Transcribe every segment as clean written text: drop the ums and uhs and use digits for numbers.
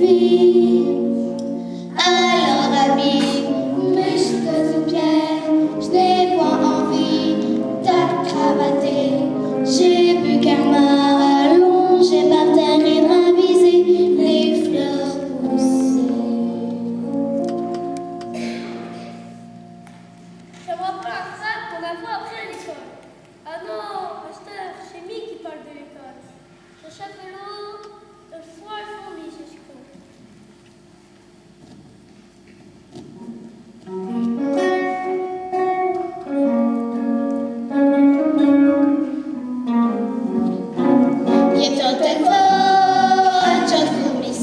vie. Alors habille mes cheveux de pierre, je n'ai point envie d'atcravater. J'ai bu qu'un mar allongé par terre et raviser les fleurs poussées. J'aimerais pas la salle qu'on a vu après à l'école. Ah non, master, c'est moi qui parle de l'école. J'achète de l'eau, le foie et fourmi, c'est ce qu'on. Il y a un téléphone, John Fourmis,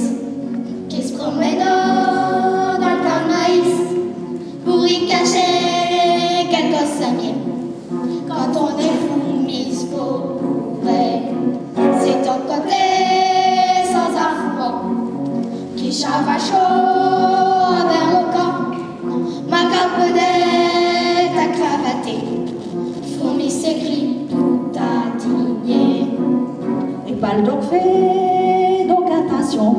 qui se promène dans le camp de maïs pour y cacher quelques samiers. Quand on est fourmis, faut bourrer. C'est ton côté sans affront qui chava chaud vers le camp. Ma cape d'être à cravater. Fourmis s'écrit tout indigné. Et pas le donc fait, donc attention.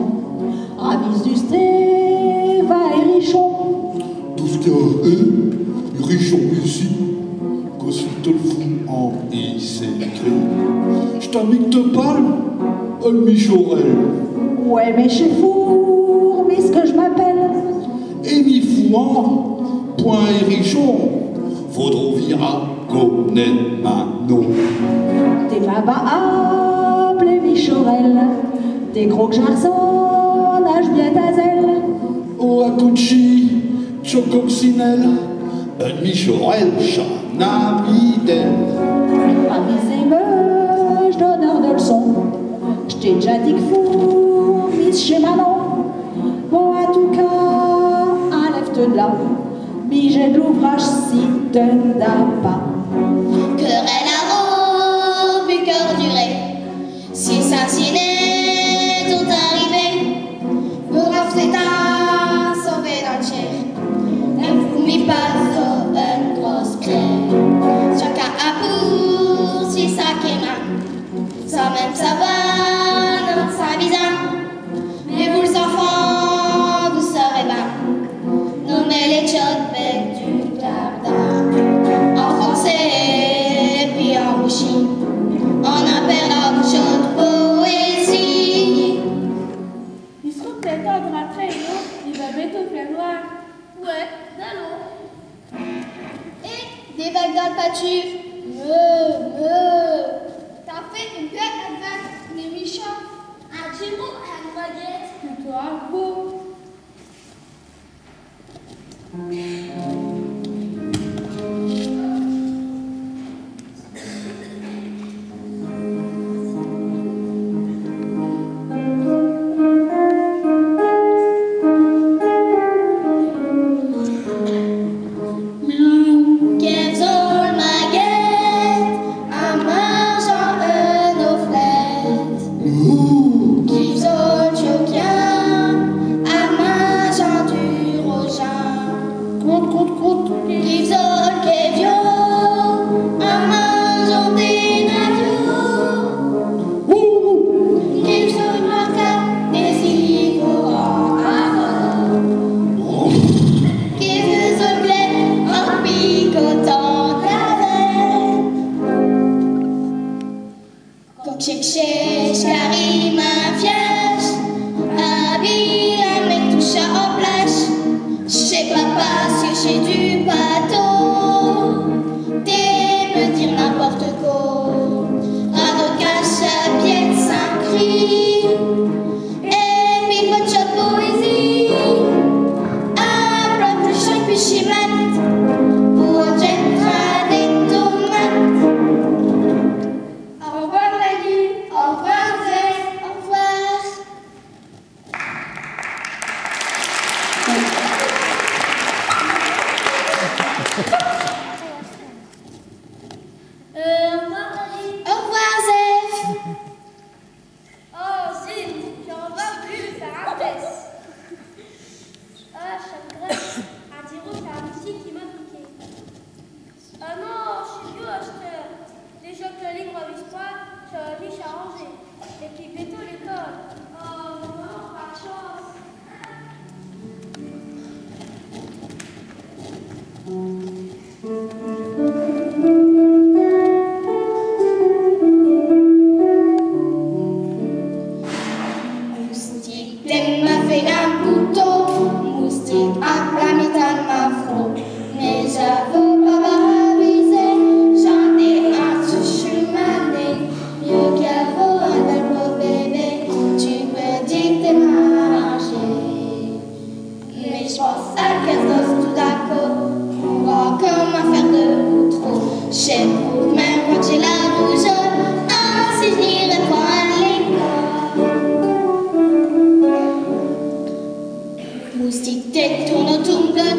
Avis du Stéva et Richon. Tout ce qu'il y a est, Richon ici, que si te le fous en I s'écrit. Je t'invite que te parle, Michorel. Ouais, mais chez Fourmis, ce que je m'appelle. Et mi fouant, point et Richon, faudra vira connaître Mano. T'es pas appelé Michorel. T'es gros que Jarson, nage bien ta zèle. Oh, Akuchi, Chocopsinel, Michorel, Chana d'elle. Avisez-me, je donne de leçon. Je t'ai déjà dit que Fourmis chez Manon. Bon, en tout cas, enlève-te de là. Mais j'ai de l'ouvrage si te n'as pas. Querelle à robe et cœur duré. Si Saint-Ciné tout arrivé, me rafler ta sauvé dans le chair. Ne vous mis pas une grosse pierre. Chacun a pour si ça quéma. Ça même ça va dans sa visage. Mais vous les enfants, vous serez bas. Nommez les chocs avec du gardin. En français, puis en bouchi. On appelle la chaude poésie. Il se trouve peut-être de rentrer, non? Il va bientôt faire noir. Ouais, dans l'eau. Et des vagues dans le pâture. T'as fait une belle vague, les méchants. Un Giro à une baguette. Plutôt un beau. Qu'elles ont le maguette en mangeant un offlet. Qu'ils ont le choquin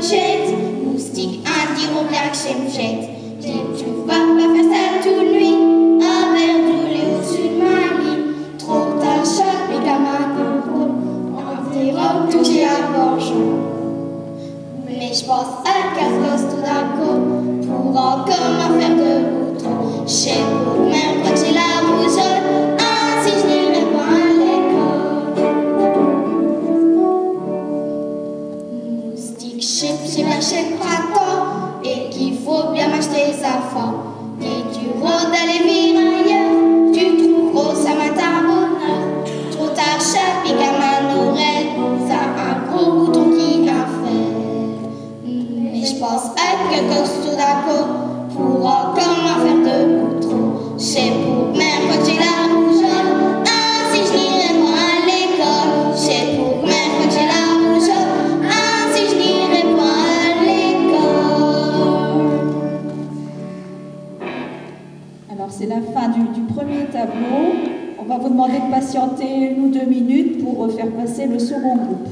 couchette, moustique, un dire au black chemchette. Tu vas pas faire ça toute nuit, un verre doulé au-dessus de ma lit. Trop tard, chat, mes camarades, en tes robes touchées à borgeon. Mais je pense à Carlos tout d'accord pour encore m'en faire de l'autre. Je sais pas, même quand j'ai la bougeole, ainsi je n'irai pas à l'école. Moustique, j'ai marché le printemps et qu'il faut bien m'acheter sa femme. Et du rôde d'aller vivre ailleurs, tu trouveras ça matin bonheur. Trop tard, chat, pique à ma oreille, ça a un gros bouton qui a fait. Mais je pense être quelque chose d'accord pour encore m'en faire de l'autre. Je sais pour même quand j'ai la bougeole, ainsi je n'irai pas à l'école. Je sais pour même quand j'ai la bougeole, ainsi je n'irai pas à l'école. Alors c'est la fin du premier tableau. On va vous demander de patienter 1 ou 2 minutes pour faire passer le second groupe.